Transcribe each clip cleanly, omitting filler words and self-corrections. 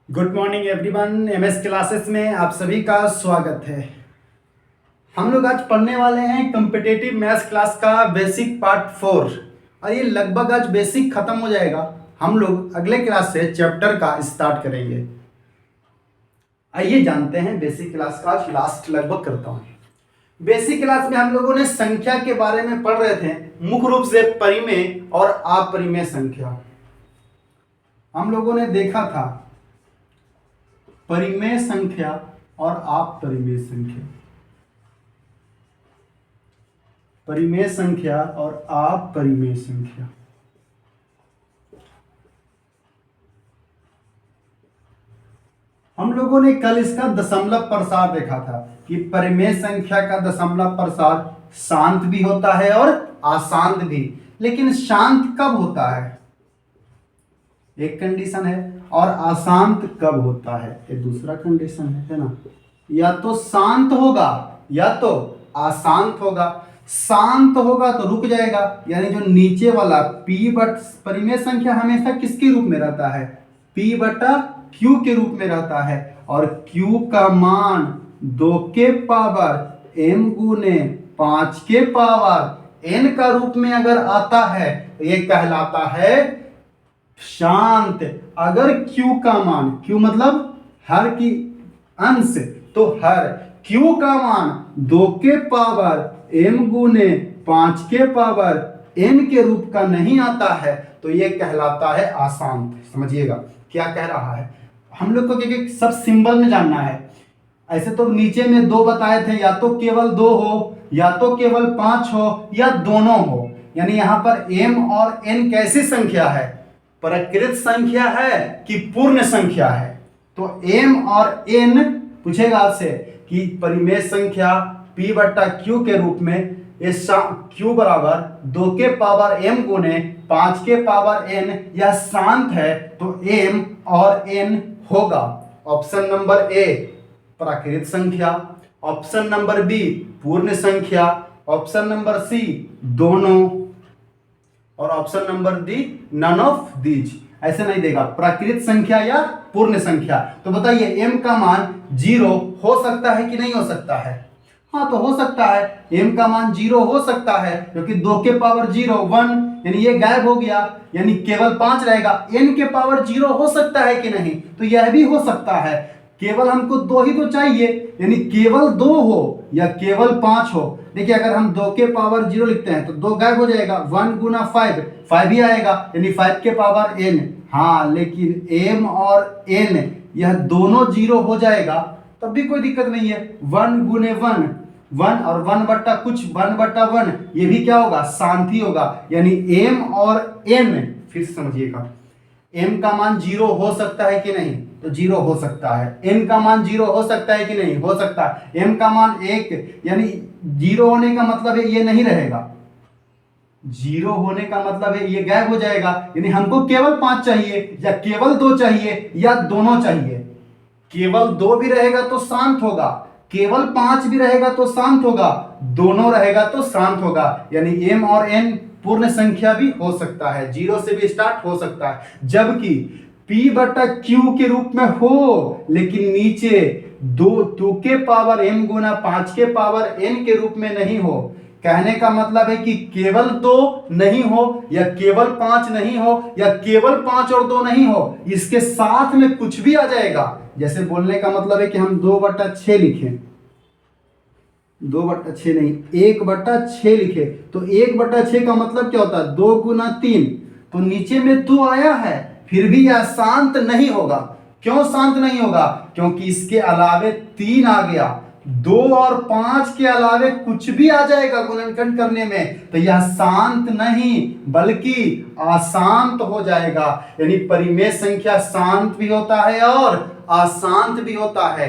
Good morning everyone. MS classes में आप सभी का स्वागत है। हम लोग आज पढ़ने वाले हैं कॉम्पिटिटिव मैथ्स क्लास का बेसिक पार्ट 4 और ये लगभग आज बेसिक खत्म हो जाएगा। हम लोग अगले क्लास से चैप्टर का स्टार्ट करेंगे। आइए जानते हैं बेसिक क्लास का आज लास्ट लगभग करता हूँ। बेसिक क्लास में हम लोगों ने संख्या के बारे में पढ़ रहे थे, मुख्य रूप से परिमेय और अपरिमेय संख्या। हम लोगों ने देखा था परिमेय संख्या और अपरिमेय संख्या, परिमेय संख्या और अपरिमेय संख्या। हम लोगों ने कल इसका दशमलव प्रसार देखा था कि परिमेय संख्या का दशमलव प्रसार शांत भी होता है और अशांत भी। लेकिन शांत कब होता है, एक कंडीशन है, और अशांत कब होता है, ये दूसरा कंडीशन है ना। या तो शांत होगा या तो अशांत होगा। शांत होगा तो रुक जाएगा, यानी जो नीचे वाला p बट परिमेय संख्या हमेशा किसके रूप में रहता है, p बटा q के रूप में रहता है। और q का मान 2 के पावर m गुने 5 के पावर n का रूप में अगर आता है तो ये कहलाता है शांत। अगर q का मान, q मतलब हर की अंश, तो हर q का मान 2 के पावर m गुने 5 के पावर n के रूप का नहीं आता है तो यह कहलाता है अशांत। समझिएगा क्या कह रहा है। हम लोग को क्या सब सिंबल में जानना है। ऐसे तो नीचे में 2 बताए थे, या तो केवल 2 हो या तो केवल 5 हो या दोनों हो। यानी यहाँ पर m और n कैसी संख्या है, प्रकृत संख्या है कि पूर्ण संख्या है। तो m और n पूछेगा आपसे कि परिमेय संख्या p बट्टा q के रूप में q बराबर 2 के पावर m गुने 5 के पावर n, यह शांत है तो m और n होगा। ऑप्शन नंबर ए प्राकृत संख्या, ऑप्शन नंबर बी पूर्ण संख्या, ऑप्शन नंबर सी दोनों, और option number D none of these. ऐसे नहीं देगा, प्राकृत संख्या या पूर्ण संख्या। तो बताइए m का मान 0 हो सकता है कि नहीं हो सकता है। हाँ तो हो सकता है, m का मान 0 हो सकता है क्योंकि 2 के पावर 0 1, यानी ये गायब हो गया, यानी केवल 5 रहेगा। n के पावर 0 हो सकता है कि नहीं, तो यह भी हो सकता है। केवल हमको 2 ही तो चाहिए, यानी केवल 2 हो या केवल 5 हो। देखिए अगर हम 2 के पावर 0 लिखते हैं तो 2 गायब हो जाएगा, 1 गुना 5 ही आएगा, यानी 5 के पावर n। हाँ लेकिन m और n यह दोनों 0 हो जाएगा तब भी कोई दिक्कत नहीं है। 1 गुने 1 1 और 1 बट्टा कुछ 1 बट्टा 1, ये भी क्या होगा, शांति होगा। यानी m और n, फिर समझिएगा m का मान 0 हो सकता है कि नहीं, तो 0 हो सकता है। n का मान 0 हो सकता है कि नहीं, हो सकता है। m का मान 1, यानी 0 होने का मतलब है ये नहीं रहेगा, 0 होने का मतलब है ये गायब हो जाएगा। यानी हमको केवल 5 चाहिए या केवल 2 चाहिए या दोनों चाहिए। केवल 2 भी रहेगा तो शांत होगा, केवल 5 भी रहेगा तो शांत होगा, दोनों रहेगा तो शांत होगा। यानी m और n पूर्ण संख्या भी हो सकता है, 0 से भी स्टार्ट हो सकता है। जबकि p बटा q के रूप में हो, लेकिन नीचे 2 के पावर m गुना 5 के पावर n के रूप में नहीं हो। कहने का मतलब है कि केवल 2 नहीं हो या केवल 5 नहीं हो या केवल 5 और 2 नहीं हो, इसके साथ में कुछ भी आ जाएगा। जैसे बोलने का मतलब है कि हम 2/6 लिखें, 2/6 नहीं 1/6 लिखे, तो 1/6 का मतलब क्या होता है, 2 गुना 3। तो नीचे में 2 आया है फिर भी यह शांत नहीं होगा। क्यों शांत नहीं होगा, क्योंकि इसके अलावे 3 आ गया, 2 और 5 के अलावे कुछ भी आ जाएगा गुणनखंड करने में, तो यह शांत नहीं बल्कि अशांत हो जाएगा। यानी परिमेय संख्या शांत भी होता है और अशांत भी होता है,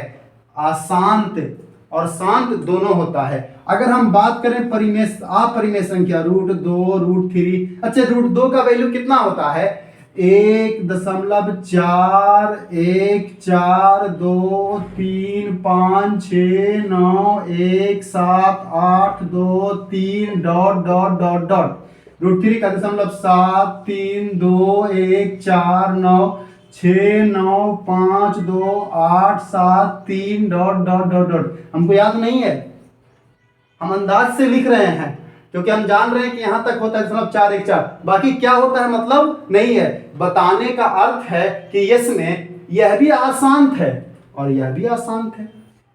अशांत और शांत दोनों होता है। अगर हम बात करें परिमेय अपरिमेय संख्या √2 √3, अच्छा √2 का वैल्यू कितना होता है, 1.71356917823 √3 का 7321492 6 9 5 2 8 7 3 डॉट डॉट डॉट डॉट। हमको याद नहीं है, हम अंदाज से लिख रहे हैं क्योंकि हम जान रहे हैं कि यहां तक होता है 414, बाकी क्या होता है मतलब नहीं है। बताने का अर्थ है कि इसमें यह भी आशांत है और यह भी आशांत है।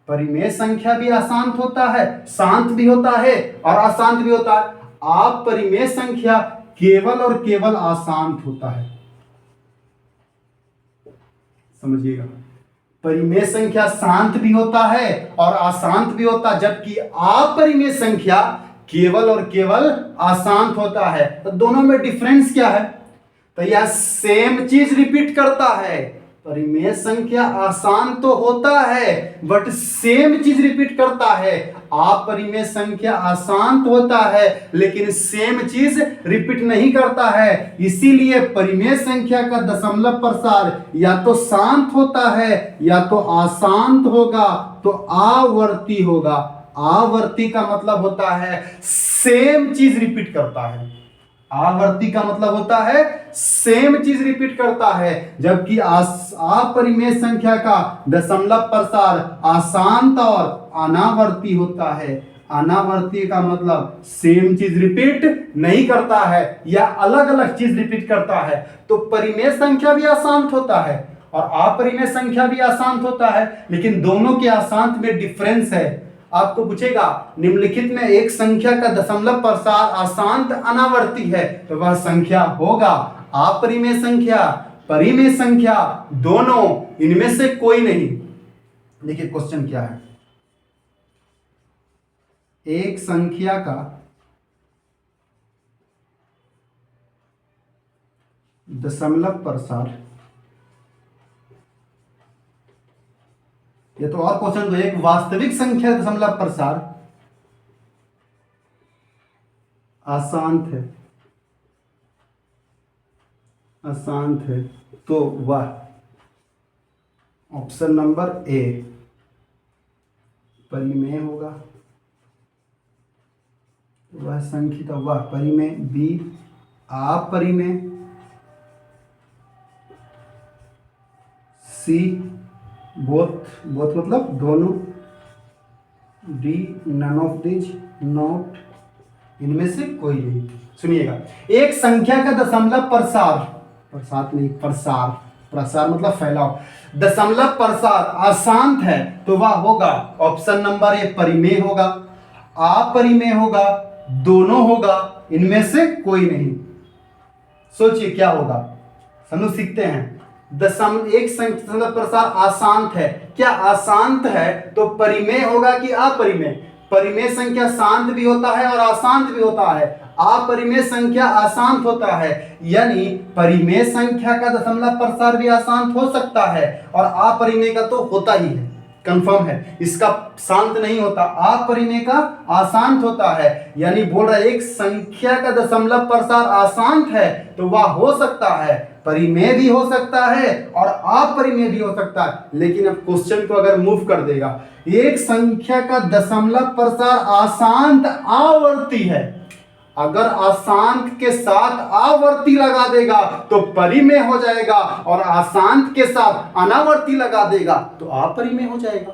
परिमेय संख्या भी आशांत होता है, शांत भी होता है और अशांत भी होता है। आप परिमेय संख्या केवल और केवल अशांत होता है, समझिएगा। परिमेय संख्या शांत भी होता है और अशांत भी होता है, जबकि अपरिमेय संख्या केवल और केवल अशांत होता है। तो दोनों में डिफरेंस क्या है? तो यह सेम चीज रिपीट करता है। परिमेय संख्या अशांत तो होता है बट सेम चीज रिपीट करता है। अपरिमेय संख्या अशांत होता है लेकिन सेम चीज रिपीट नहीं करता है। इसीलिए परिमेय संख्या का दशमलव प्रसार या तो शांत होता है या तो अशांत होगा, तो आवर्ती होगा। आवर्ती का मतलब होता है सेम चीज रिपीट करता है। आवर्ती का मतलब होता है सेम चीज रिपीट करता है, जबकि अपरिमेय संख्या का दशमलव प्रसार अशांत और अनावर्ती होता है। अनावर्ती का मतलब सेम चीज रिपीट नहीं करता है या अलग अलग चीज रिपीट करता है। तो परिमेय संख्या भी अशांत होता है और अपरिमेय संख्या भी अशांत होता है, लेकिन दोनों के अशांत में डिफरेंस है। आपको पूछेगा निम्नलिखित में एक संख्या का दशमलव प्रसार अशांत अनावर्ती है, तो वह संख्या होगा अपरिमेय संख्या, परिमेय संख्या, दोनों, इनमें से कोई नहीं। देखिए क्वेश्चन क्या है। एक संख्या का दशमलव प्रसार, ये तो और क्वेश्चन तो एक वास्तविक संख्या दशमलव प्रसार अशांत है, अशांत है, तो वह ऑप्शन नंबर ए परिमेय होगा। वह संख्या, तो वह परिमेय। बी अपरिमेय। सी बोथ, बोथ मतलब दोनों। D none of this, not, इनमें से कोई नहीं। सुनिएगा, एक संख्या का दशमलव प्रसार, प्रसार नहीं प्रसार, प्रसार मतलब फैलाव, दशमलव प्रसार अशांत है तो वह होगा ऑप्शन नंबर ए परिमेय होगा, अपरिमेय होगा, दोनों होगा, इनमें से कोई नहीं। सोचिए क्या होगा, समझ सीखते हैं। एक संख्या प्रसार अशांत है, क्या अशांत है तो परिमेय होगा कि अपरिमेय? परिमेय संख्या शांत भी होता है और अशांत भी होता है, अपरिमेय संख्या अशांत होता है, यानी परिमेय संख्या का दशमलव प्रसार भी अशांत हो सकता है और अपरिमेय का तो होता ही है, कंफर्म है, इसका शांत नहीं होता, अपरिमेय का अशांत होता है। यानी बोल रहा है एक संख्या का दशमलव प्रसार अशांत है तो वह हो सकता है परिमेय भी हो सकता है और अपरिमेय भी हो सकता है। लेकिन अब क्वेश्चन को अगर मूव कर देगा, एक संख्या का दशमलव प्रसार अशांत आवर्ती है, अगर अशांत के साथ आवर्ती लगा देगा तो परिमेय हो जाएगा और अशांत के साथ अनावर्ती लगा देगा तो अपरिमेय हो जाएगा।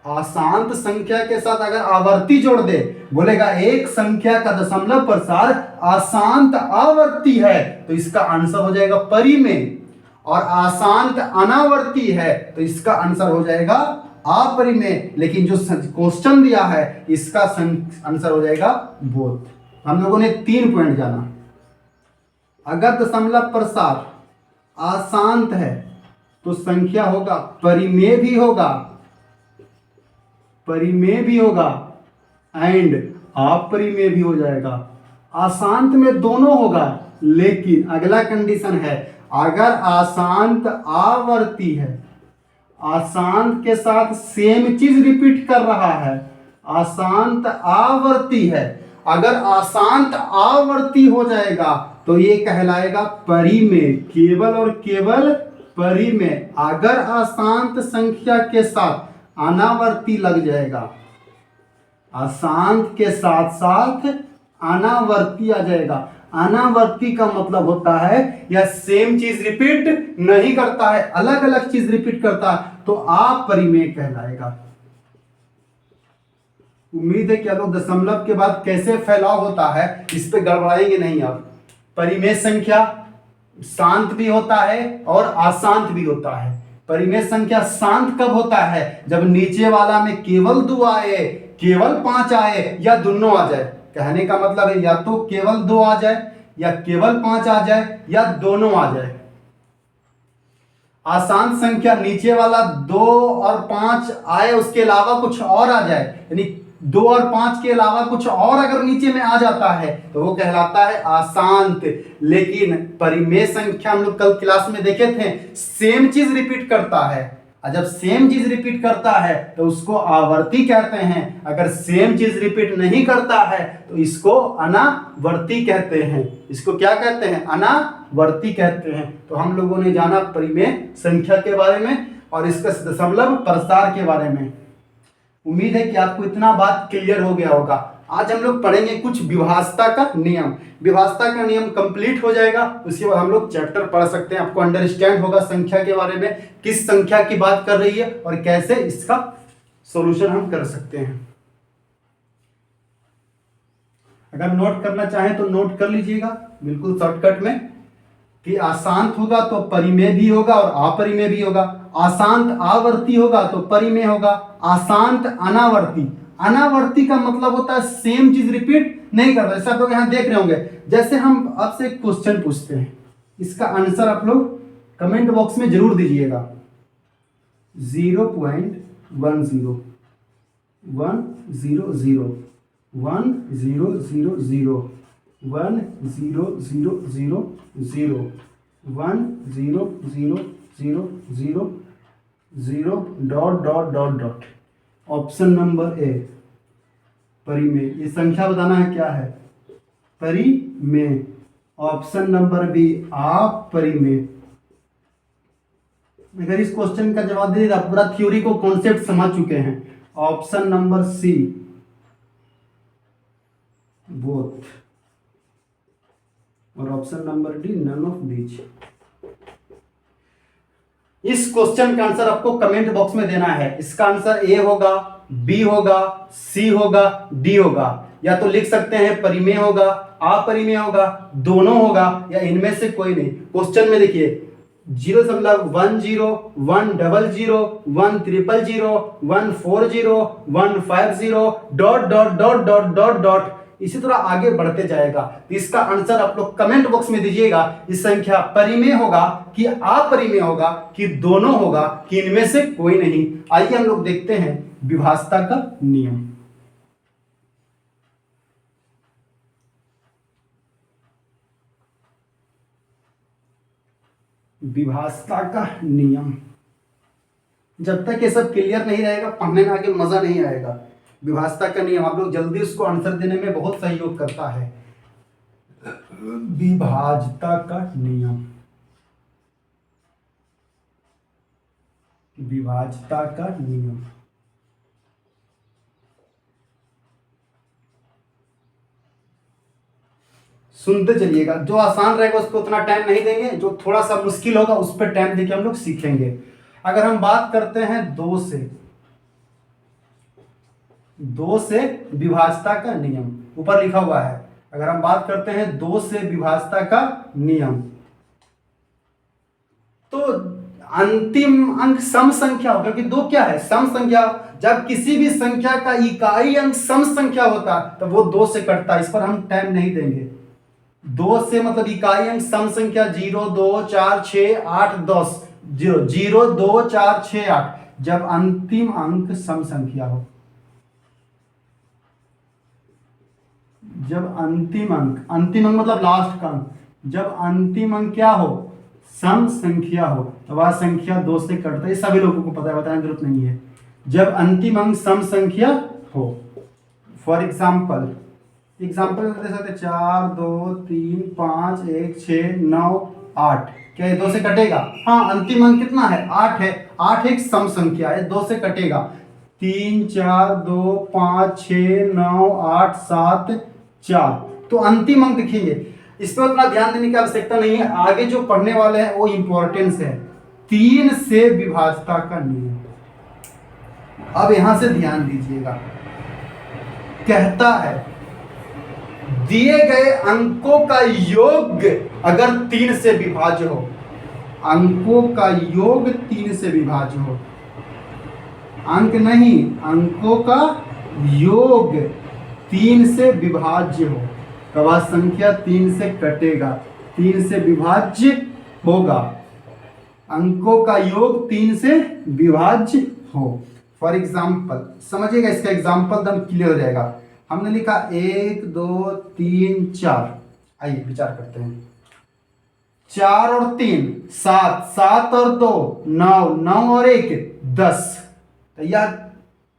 अशांत संख्या के साथ अगर आवर्ती जोड़ दे, बोलेगा एक संख्या का दशमलव प्रसार अशांत आवर्ती है तो इसका आंसर हो जाएगा परिमेय, और अशांत अनावर्ती है तो इसका आंसर हो जाएगा अपरिमेय। लेकिन जो क्वेश्चन दिया है इसका आंसर हो जाएगा बोथ। हम लोगों ने 3 पॉइंट जाना। अगर दशमलव प्रसार अशांत है तो संख्या होगा परिमेय भी होगा, परिमेय भी होगा एंड अपरिमेय भी हो जाएगा। अशांत में दोनों होगा, लेकिन अगला कंडीशन है अगर अशांत आवर्ती है, अशांत के साथ सेम चीज रिपीट कर रहा है, अशांत आवर्ती है, अगर अशांत आवर्ती हो जाएगा तो ये कहलाएगा परिमेय, केवल और केवल परिमेय। अगर अशांत संख्या के साथ अनावर्ती लग जाएगा, अशांत के साथ साथ अनावर्ती आ जाएगा, अनावर्ती का मतलब होता है या सेम चीज रिपीट नहीं करता है, अलग अलग चीज रिपीट करता है, तो अपरिमेय कहलाएगा। उम्मीद है कि आप लोग दशमलव के बाद कैसे फैलाव होता है इस पे गड़बड़ाएंगे नहीं। आप परिमेय संख्या शांत भी होता है और अशांत भी होता है। परिमेय संख्या शांत कब होता है? जब नीचे वाला में केवल 2 आए, केवल 5 आए या दोनों आ जाए। कहने का मतलब है या तो केवल 2 आ जाए या केवल 5 आ जाए या दोनों आ जाए। अशांत संख्या नीचे वाला 2 और 5 आए, उसके अलावा कुछ और आ जाए, यानी 2 और 5 के अलावा कुछ और अगर नीचे में आ जाता है तो वो कहलाता है अशांत। लेकिन परिमेय संख्या हम लोग कल क्लास में देखे थे, सेम चीज रिपीट करता है, और जब सेम चीज रिपीट करता है तो उसको आवर्ती कहते हैं। अगर सेम चीज रिपीट नहीं करता है तो इसको अनावर्ती कहते हैं। इसको क्या कहते हैं? अनावर्ती कहते हैं। तो हम लोगों ने जाना परिमेय संख्या के बारे में और इसका दशमलव प्रसार के बारे में। उम्मीद है कि आपको इतना बात क्लियर हो गया होगा। आज हम लोग पढ़ेंगे कुछ विभाज्यता का नियम। विभाज्यता का नियम कंप्लीट हो जाएगा, उसके बाद हम लोग चैप्टर पढ़ सकते हैं। आपको अंडरस्टैंड होगा संख्या के बारे में, किस संख्या की बात कर रही है और कैसे इसका सॉल्यूशन हम कर सकते हैं। अगर नोट करना चाहें तो नोट कर लीजिएगा बिल्कुल शॉर्टकट में कि अशांत होगा तो परिमेय भी होगा और अपरिमेय भी होगा। अशांत आवर्ती होगा तो परिमेय होगा, अशांत अनावर्ती। अनावर्ती का मतलब होता है सेम चीज रिपीट नहीं करता। जैसे आप लोग यहाँ देख रहे होंगे, जैसे हम आपसे एक क्वेश्चन पूछते हैं, इसका आंसर आप लोग कमेंट बॉक्स में जरूर दीजिएगा। 0.10 100 100 1000 1000 1000 dot dot dot dot. Option number A परिमेय। ये संख्या बताना है क्या है? परिमेय। ऑप्शन नंबर बी अपरिमेय। अगर इस क्वेश्चन का जवाब दे दिया पूरा थ्योरी को कॉन्सेप्ट समझ चुके हैं। ऑप्शन नंबर सी बोथ और option number D none of these. इस क्वेश्चन का आंसर आपको कमेंट बॉक्स में देना है। इसका आंसर ए होगा, बी होगा, सी होगा, डी होगा। या तो लिख सकते हैं परिमेय होगा, अपरिमेय होगा, दोनों होगा या इनमें से कोई नहीं। क्वेश्चन में देखिए 0.10 100 100 100 140 150 dot dot dot dot dot dot, इसी तरह आगे बढ़ते जाएगा। तो इसका आंसर आप लोग कमेंट बॉक्स में दीजिएगा। इस संख्या परिमेय होगा कि अपरिमेय होगा कि दोनों होगा कि इनमें से कोई नहीं। आइए हम लोग देखते हैं विभाज्यता का नियम। विभाज्यता का नियम, जब तक ये सब क्लियर नहीं रहेगा पढ़ने में आगे मजा नहीं आएगा। विभाज्यता का नियम आप लोग जल्दी उसको आंसर देने में बहुत सहयोग करता है। विभाज्यता का नियम, विभाज्यता का नियम। सुनते चलिएगा। जो आसान रहेगा उस पर उतना टाइम नहीं देंगे, जो थोड़ा सा मुश्किल होगा उस पर टाइम देके हम लोग सीखेंगे। अगर हम बात करते हैं 2 से विभाज्यता का नियम, ऊपर लिखा हुआ है। अगर हम बात करते हैं 2 से विभाज्यता का नियम, तो अंतिम अंक सम संख्या हो, क्योंकि 2 क्या है? सम संख्या। जब किसी भी संख्या का इकाई अंक सम संख्या होता है तो वो 2 से कटता है। इस पर हम टाइम नहीं देंगे। 2 से मतलब इकाई अंक सम संख्या 0 2 4 6 8 10 0 2 4 6 8। जब अंतिम अंक सम संख्या हो, जब अंतिम अंक मतलब लास्ट का अंक, जब अंतिम अंक क्या हो? सम संख्या हो, तो वह संख्या 2 से कटता है। सभी लोगों को पता है, बताने की जरूरत नहीं है। जब अंतिम अंक सम संख्या हो, फॉर एग्जाम्पल दे सकते 4 2 3 5 1 6 9 8। क्या ये 2 से कटेगा? हाँ, अंतिम अंक कितना है? 8 है। 8 एक सम संख्या है, 2 से कटेगा। 3 4 2 5 6 9 8 7 4। तो अंतिम अंक देखेंगे, इस पर उतना ध्यान देने की आवश्यकता नहीं है, आगे जो पढ़ने वाले हैं वो इंपॉर्टेंस है। 3 से विभाज्यता का नियम। अब यहां से ध्यान दीजिएगा, कहता है दिए गए अंकों का योग अगर 3 से विभाज्य हो, अंकों का योग 3 से विभाज्य हो, अंक नहीं, अंकों का योग 3 से विभाज्य हो, तो वह संख्या 3 से कटेगा, 3 से विभाज्य होगा। अंकों का योग 3 से विभाज्य हो। फॉर एग्जाम्पल समझिएगा, इसका एग्जाम्पल एकदम क्लियर हो जाएगा। हमने लिखा 1 2 3 4, आइए विचार करते हैं। 4 और 3 7, 7 और 2 9, 9 और 1 10। तो यह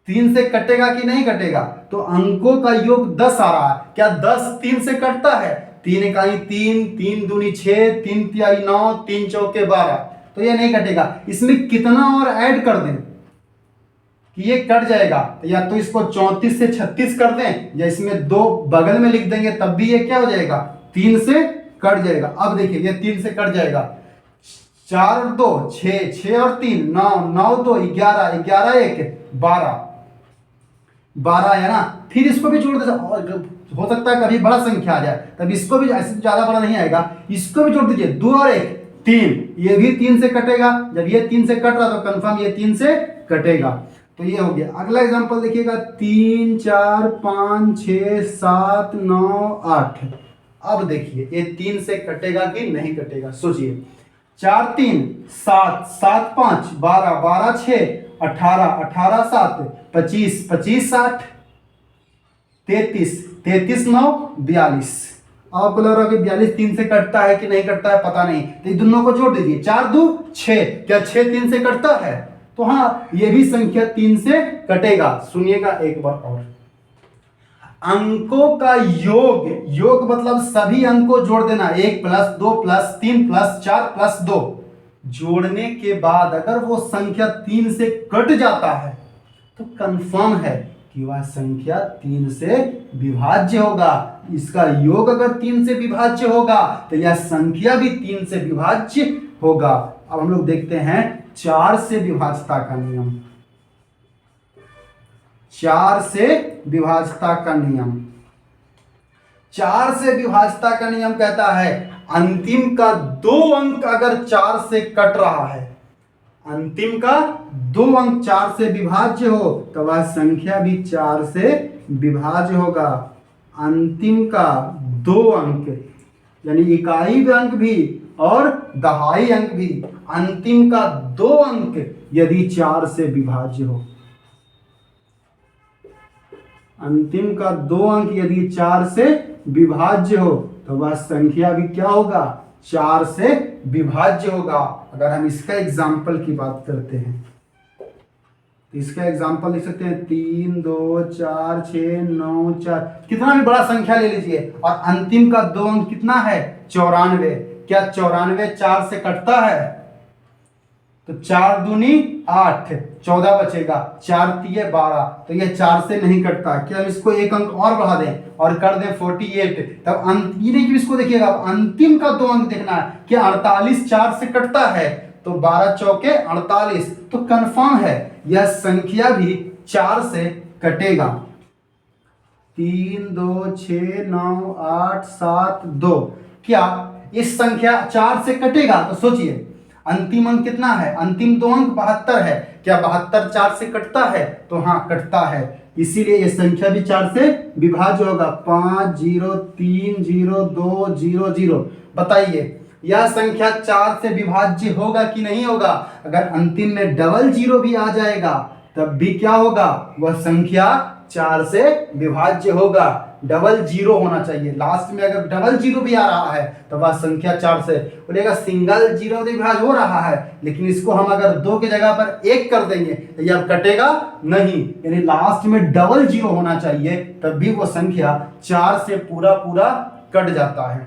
3 से कटेगा कि नहीं कटेगा? तो अंकों का योग 10 आ रहा है। क्या 10 3 से कटता है? 3 इकाई 3, 3 दूनी 6, 3 तिहाई 9, 3 चौके 12। तो यह नहीं कटेगा। इसमें कितना और ऐड कर दें कि ये कट जाएगा? या तो इसको 34 से 36 कर दें, या इसमें 2 बगल में लिख देंगे, तब भी ये क्या हो जाएगा? 3 से कट जाएगा। अब देखिए ये 3 से कट जाएगा। 4 और 2 6, 6 और 3 9, 9 2 11, 11 1 12, 12 है ना। फिर इसको भी जोड़ दे, हो सकता है कभी बड़ा संख्या आ जाए, तब इसको भी, ऐसे ज्यादा बड़ा नहीं आएगा, इसको भी जोड़ दीजिए। 2 और 1 3, ये भी 3 से कटेगा। जब ये 3 से कट रहा तो कंफर्म ये 3 से कटेगा। तो ये हो गया। अगला एग्जांपल देखिएगा, 3 4 5 6 7 9 8। अब देखिए ये 3 से कटेगा कि नहीं कटेगा, सोचिए। 4 3 7, 7 5 12, 12 6 18, 18 7 25, 25 60 33, 33 9 42। आपको लग रहा है कि 42 3 से कटता है कि नहीं कटता है, पता नहीं, तो इन दोनों को जोड़ दीजिए। 4 2 6, क्या 6 3 से कटता है? तो हाँ, ये भी संख्या 3 से कटेगा। सुनिएगा एक बार और, अंकों का योग, योग मतलब सभी अंकों जोड़ देना, 1 प्लस 2 प्लस 3 प्लस 4 प्लस 2। जोड़ने के बाद अगर वो संख्या 3 से कट जाता है तो कंफर्म है कि वह संख्या 3 से विभाज्य होगा। इसका योग अगर 3 से विभाज्य होगा तो यह संख्या भी 3 से विभाज्य होगा। अब हम लोग देखते हैं 4 से विभाज्यता का नियम। 4 से विभाज्यता का नियम, 4 से विभाज्यता का नियम कहता है अंतिम का 2 अंक अगर 4 से कट रहा है, अंतिम का 2 अंक 4 से विभाज्य हो तो वह संख्या भी 4 से विभाज्य होगा। अंतिम का 2 अंक यानी इकाई अंक भी और दहाई अंक भी, अंतिम का 2 अंक यदि 4 से विभाज्य हो, अंतिम का 2 अंक यदि 4 से विभाज्य हो तो वह संख्या भी क्या होगा? 4 से विभाज्य होगा। अगर हम इसका एग्जाम्पल की बात करते हैं तो इसका एग्जाम्पल लिख सकते हैं 3 2 4 6 9 4, कितना भी बड़ा संख्या ले लीजिए, और अंतिम का 2 अंक कितना है? 94। क्या 94 4 से कटता है? तो 4 दूनी 8, 14 बचेगा, 4 तिये 12, तो ये 4 से नहीं कटता। क्या हम इसको 1 अंक और बढ़ा दें और कर दें 48, तब ये नहीं कि इसको देखिएगा, अंतिम का 2 अंक देखना है। क्या 48 4 से कटता है? तो 12 चौके 48, तो कंफर्म है यह संख्या भी 4 से कटेगा। 3 2 6 9 8 7 2, क्या इस संख्या 4 से कटेगा? तो सोचिए अंतिम अंक कितना है? अंतिम 2 अंक 72 है। क्या 72 4 से कटता है? तो हाँ कटता है, इसीलिए यह संख्या भी 4 से विभाज्य होगा। 5 0 3 0 2 0 0। बताइए यह संख्या 4 से विभाज्य होगा कि नहीं होगा? अगर अंतिम में डबल 0 भी आ जाएगा तब भी क्या होगा? वह संख्या 4 से विभाज्य होगा। डबल 0 होना चाहिए, लास्ट में अगर डबल 0 भी आ रहा है तो वह संख्या 4 से, बोलेगा सिंगल 0 से विभाज्य हो रहा है, लेकिन इसको हम अगर 2 की जगह पर 1 कर देंगे तो यह कटेगा नहीं, यानी लास्ट में डबल 0 होना चाहिए, तब भी वो संख्या 4 से पूरा पूरा कट जाता है।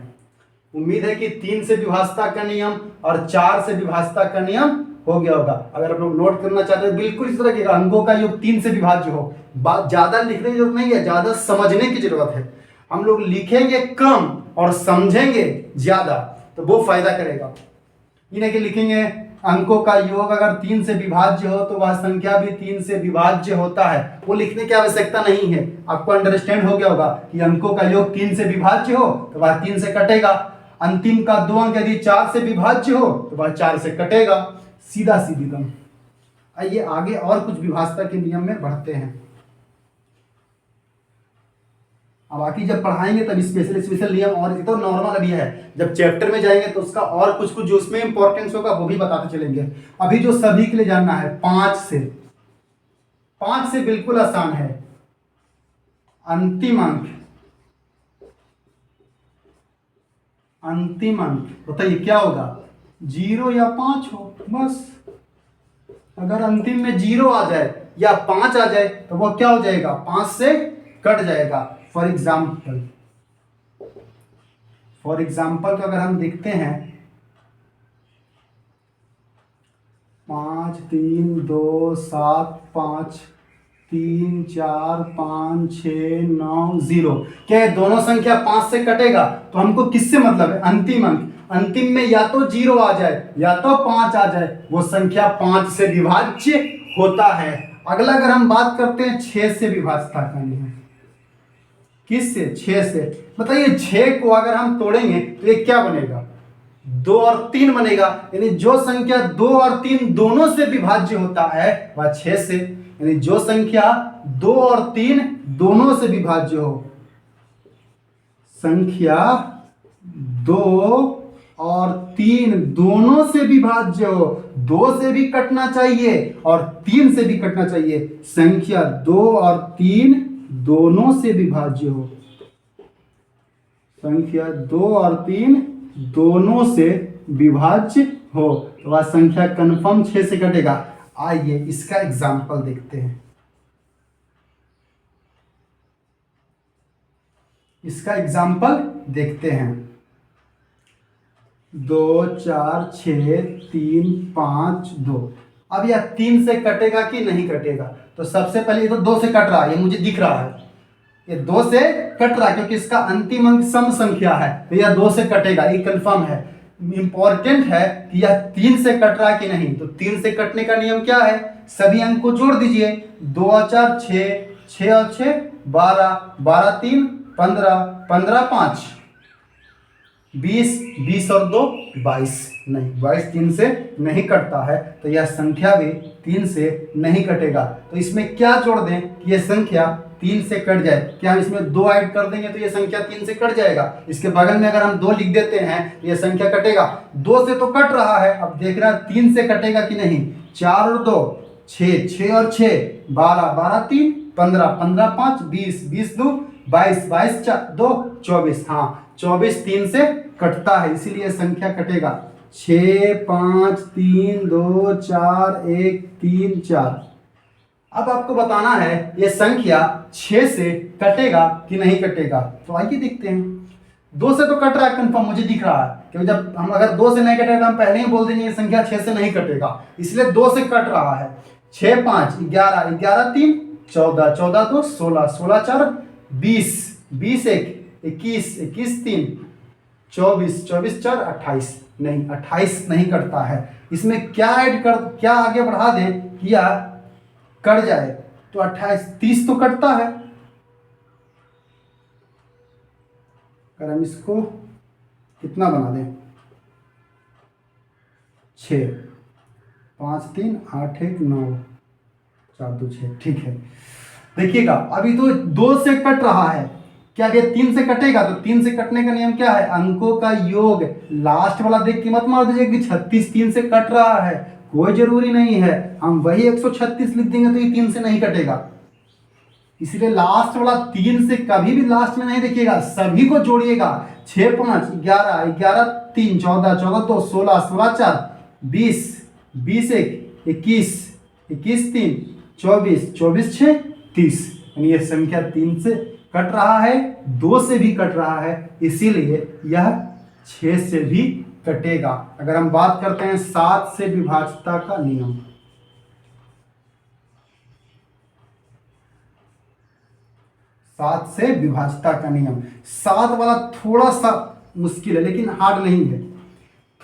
उम्मीद है कि 3 से विभाज्यता का नियम और 4 से विभाज्यता का नियम हो गया होगा। अगर आप लोग नोट करना चाहते हैं बिल्कुल इस तरह के अंकों का योग 3 से विभाज्य हो, बात ज्यादा लिखने की जरूरत नहीं है, ज्यादा समझने की जरूरत है। हम लोग लिखेंगे कम और समझेंगे ज्यादा तो वो फायदा करेगा। इन्हें के लिखेंगे अंकों का योग अगर 3 से विभाज्य हो तो वह संख्या भी 3 से विभाज्य होता है। वो लिखने की आवश्यकता नहीं है, आपको अंडरस्टैंड हो गया होगा कि अंकों का योग 3 से विभाज्य हो तो वह 3 से कटेगा। अंतिम का 2 अंक यदि 4 से विभाज्य हो तो वह 4 से कटेगा। सीधा सीधी दम। आइए आगे और कुछ विभाज्यता के नियम में बढ़ते हैं। अब बाकी जब पढ़ाएंगे तब स्पेशल स्पेशल नियम, और ये तो नॉर्मल अभी है, जब चैप्टर में जाएंगे तो उसका और कुछ कुछ जो उसमें इंपॉर्टेंस होगा वो भी बताते चलेंगे। अभी जो सभी के लिए जानना है 5 से बिल्कुल आसान है। अंतिम अंक बताइए क्या होगा, 0 या 5 हो बस। अगर अंतिम में 0 आ जाए या 5 आ जाए तो वो क्या हो जाएगा, 5 से कट जाएगा। फॉर एग्जाम्पल तो अगर हम देखते हैं 5 3 2 7 5 3 4 5 6 9 0, क्या दोनों संख्या 5 से कटेगा? तो हमको किससे मतलब है, अंतिम अंक। अंतिम में या तो 0 आ जाए या तो 5 आ जाए, वो संख्या 5 से विभाज्य होता है। अगला अगर हम बात करते हैं 6 से विभाज्यता का नियम। किससे? 6 से। बताइए 6 को अगर हम तोड़ेंगे तो ये क्या बनेगा, 2 और 3 बनेगा। यानी जो संख्या 2 और 3 दोनों से विभाज्य होता है वह 6 से। यानी जो संख्या 2 और 3 दोनों से विभाज्य हो, संख्या 2 और 3 दोनों से विभाज्य हो, 2 से भी कटना चाहिए और 3 से भी कटना चाहिए, संख्या 2 और 3 दोनों से विभाज्य हो, संख्या 2 और 3 दोनों से विभाज्य हो तो वह संख्या कंफर्म 6 से कटेगा। आइए इसका एग्जाम्पल देखते हैं। इसका एग्जाम्पल देखते हैं 2 4 6 3 5 2। अब यह 3 से कटेगा कि नहीं कटेगा? तो सबसे पहले ये तो 2 से कट रहा है, ये मुझे दिख रहा है, ये 2 से कट रहा है क्योंकि इसका अंतिम अंक सम संख्या है, तो यह 2 से कटेगा, ये कंफर्म है। इंपॉर्टेंट है कि यह 3 से कट रहा है कि नहीं। तो 3 से कटने का नियम क्या है, सभी अंक को जोड़ दीजिए, 2 और 4 6, 6 और 6 12, 12 3 15, 15 5 20, 20 और 2 22। नहीं, 22 3 से नहीं कटता है, तो यह संख्या भी 3 से नहीं कटेगा। तो इसमें क्या जोड़ दें कि यह संख्या 3 से कट जाए? क्या हम इसमें 2 ऐड कर देंगे तो यह संख्या 3 से कट जाएगा। इसके बगल में अगर हम 2 लिख देते हैं तो यह संख्या कटेगा। 2 से तो कट रहा है, अब देख रहा है 3 से कटेगा कि नहीं। 4 और 2 6, 6 और 6 12, 12 3 15, 15 5 20, 20 2 22, 22 2 24। हाँ, 24 3 से कटता है, इसीलिए संख्या कटेगा। 6 5 3 2 4 1 3 4। अब आपको बताना है ये संख्या 6 से कटेगा कि नहीं कटेगा। तो आइए देखते हैं। 2 से तो कट रहा है कंफर्म, मुझे दिख रहा है, क्योंकि जब हम अगर 2 से नहीं कटेगा तो हम पहले ही बोल देंगे ये संख्या 6 से नहीं कटेगा, इसलिए 2 से कट रहा है। 6 5 11, 11 3 14, 14 2 16, 16 4 20, 20 1 21, 21 3 24, 24 4 28। नहीं, 28 नहीं कटता है। इसमें क्या ऐड कर, क्या आगे बढ़ा दें कि यह कट जाए? तो 28 30 तो कटता है। अगर हम इसको कितना बना दें, 6 5 3 8 1 9 4 2 6, ठीक है। देखिएगा अभी तो 2 से कट रहा है, क्या ये 3 से कटेगा? तो 3 से कटने का नियम क्या है, अंकों का योग। लास्ट वाला देख के मत मार दीजिए कि 36 3 से कट रहा है, कोई जरूरी नहीं है, हम वही 136 लिख देंगे तो ये 3 से नहीं कटेगा। इसलिए लास्ट वाला 3 से कभी भी लास्ट में नहीं देखिएगा, सभी को जोड़िएगा। 6 5 11, 11 3 14, 14 2 16, 16 4 20, 20 1 21, 21 3 24, 24 6 30। यानी यह संख्या 3 से कट रहा है, 2 से भी कट रहा है, इसीलिए यह 6 से भी कटेगा। अगर हम बात करते हैं 7 से विभाज्यता का नियम, 7 से विभाज्यता का नियम। 7 वाला थोड़ा सा मुश्किल है लेकिन हार्ड नहीं है,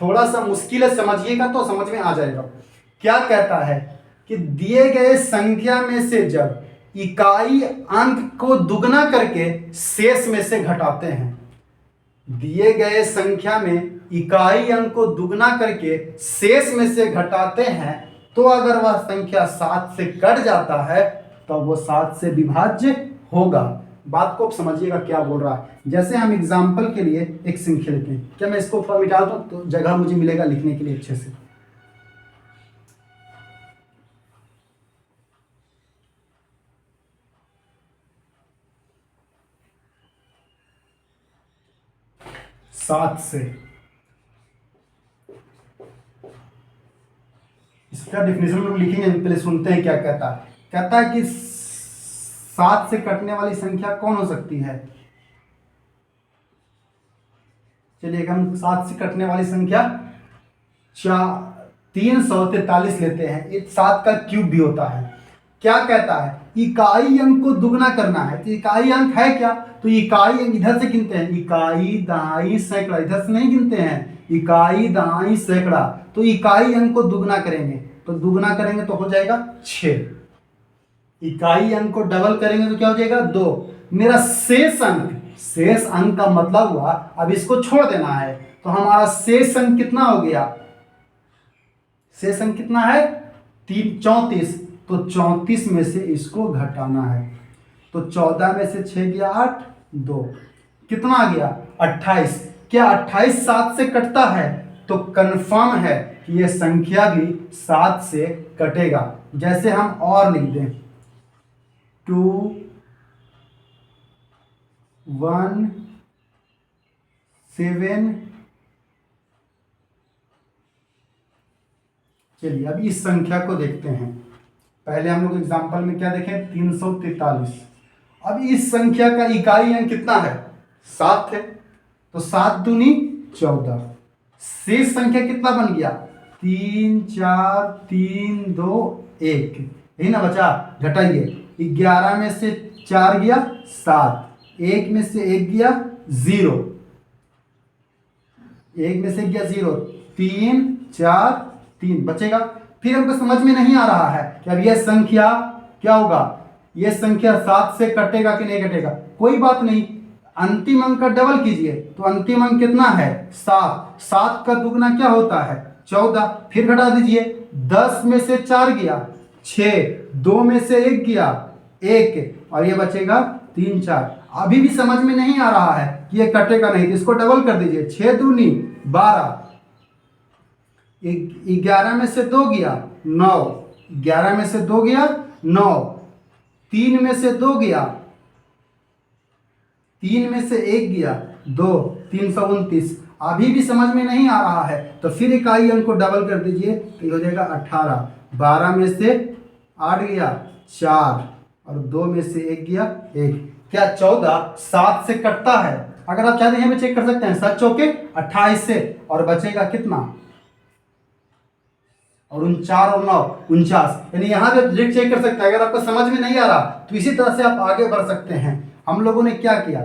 थोड़ा सा मुश्किल है, समझिएगा तो समझ में आ जाएगा। क्या कहता है कि दिए गए संख्या में से जब इकाई अंक को दुगना करके शेष में से घटाते हैं, दिए गए संख्या में इकाई अंक को दुगना करके शेष में से घटाते हैं, तो अगर वह संख्या 7 से कट जाता है तो वो 7 से विभाज्य होगा। बात को आप समझिएगा क्या बोल रहा है। जैसे हम एग्जाम्पल के लिए एक संख्या लेते हैं, क्या मैं इसको थोड़ा मिटा दूं तो जगह मुझे मिलेगा लिखने के लिए अच्छे से। सात से, इसका डेफिनेशन लोग लिखेंगे, पहले सुनते हैं क्या कहता है। कहता है कि 7 से कटने वाली संख्या कौन हो सकती है। चलिए हम 7 से कटने वाली संख्या 343 लेते हैं। एक 7 का क्यूब भी होता है। क्या कहता है, इकाई अंक को दुगना करना है। तो इकाई अंक है क्या, तो इकाई अंक इधर से गिनते हैं, इकाई दहाई सैकड़ा, इधर से नहीं गिनते हैं, इकाई दहाई सैकड़ा। तो इकाई अंक को दुगना करेंगे, तो दुगना करेंगे तो हो जाएगा 6। इकाई अंक को डबल करेंगे तो क्या हो जाएगा 2। मेरा शेष अंक, शेष अंक का मतलब हुआ अब इसको छोड़ देना है, तो हमारा शेष अंक कितना हो गया, शेष अंक कितना है 34। तो 34 में से इसको घटाना है, तो 14 में से 6 गया 8, 2 कितना आ गया 28। क्या 28 7 से कटता है, तो कंफर्म है कि यह संख्या भी 7 से कटेगा। जैसे हम और लिख दें 2 1 7। चलिए अब इस संख्या को देखते हैं। पहले हम लोग एग्जाम्पल में क्या देखें 343। अब इस संख्या का इकाई अंक कितना है 7 है, तो 7 दूनी 14। शेष संख्या कितना बन गया 3 4 3 2 1, यही ना बचा। घटाइए, 11 में से 4 गया 7, 1 में से 1 गया 0, 1 में से गया 0, 3 4 3 बचेगा। फिर हमको समझ में नहीं आ रहा है कि अब यह संख्या क्या होगा, यह संख्या 7 से कटेगा कि नहीं कटेगा। कोई बात नहीं, अंतिम अंक का डबल कीजिए, तो अंतिम अंक कितना है 7। 7 का दुगना क्या होता है 14। फिर घटा दीजिए, 10 में से 4 गया 6, 2 में से 1 गया 1, और ये बचेगा 3 4। अभी भी समझ में नहीं आ रहा है कि ये कटेगा नहीं, तो इसको डबल कर दीजिए, 6 दूनी 12, 11 में से 2 गया 9, 11 में से 2 गया 9, 3 में से 2 गया, 3 में से 1 गया 2, 329। अभी भी समझ में नहीं आ रहा है, तो फिर इकाई अंक को डबल कर दीजिए, तो हो जाएगा 18। 12 में से 8 गया 4, और 2 में से 1 गया 1। क्या 14 7 से कटता है। अगर आप चाहते हैं यहाँ पे चेक कर सकते हैं, 7 चौके 28 से, और बचेगा कितना, और 49 और 9 49। यानी यहाँ पे डायरेक्ट चेक कर सकते हैं। अगर आपको समझ में नहीं आ रहा तो इसी तरह से आप आगे बढ़ सकते हैं। हम लोगों ने क्या किया,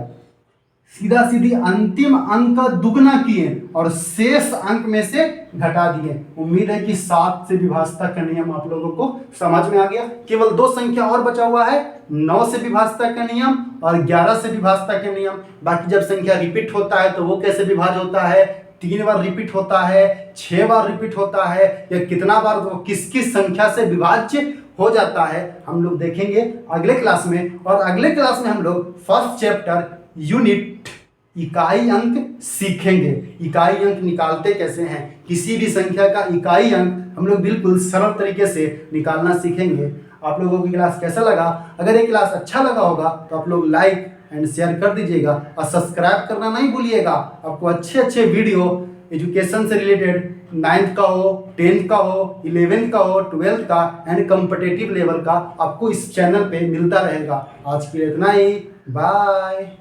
सीधा सीधी अंतिम अंक का दुगना किए और शेष अंक में से घटा दिए। उम्मीद है कि 7 से विभाज्यता का नियम आप लोगों को समझ में आ गया। केवल 2 संख्या और बचा हुआ है, 9 से विभाज्यता का नियम और 11 से विभाज्यता का नियम। बाकी जब संख्या रिपीट होता है तो वो कैसे विभाज्य होता है, 3 बार रिपीट होता है, 6 बार रिपीट होता है, या कितना बार वो किस किस संख्या से विभाज्य हो जाता है, हम लोग देखेंगे अगले क्लास में। और अगले क्लास में हम लोग फर्स्ट चैप्टर यूनिट इकाई अंक सीखेंगे। इकाई अंक निकालते कैसे हैं, किसी भी संख्या का इकाई अंक हम लोग बिल्कुल सरल तरीके से निकालना सीखेंगे। आप लोगों की क्लास कैसा लगा, अगर ये क्लास अच्छा लगा होगा तो आप लोग लाइक एंड शेयर कर दीजिएगा, और सब्सक्राइब करना नहीं भूलिएगा। आपको अच्छे अच्छे वीडियो एजुकेशन से रिलेटेड 9th का हो, 10th का हो, 11th का हो, 12th का एंड कॉम्पिटिटिव लेवल का आपको इस चैनल पे मिलता रहेगा। आज के लिए इतना ही, बाय।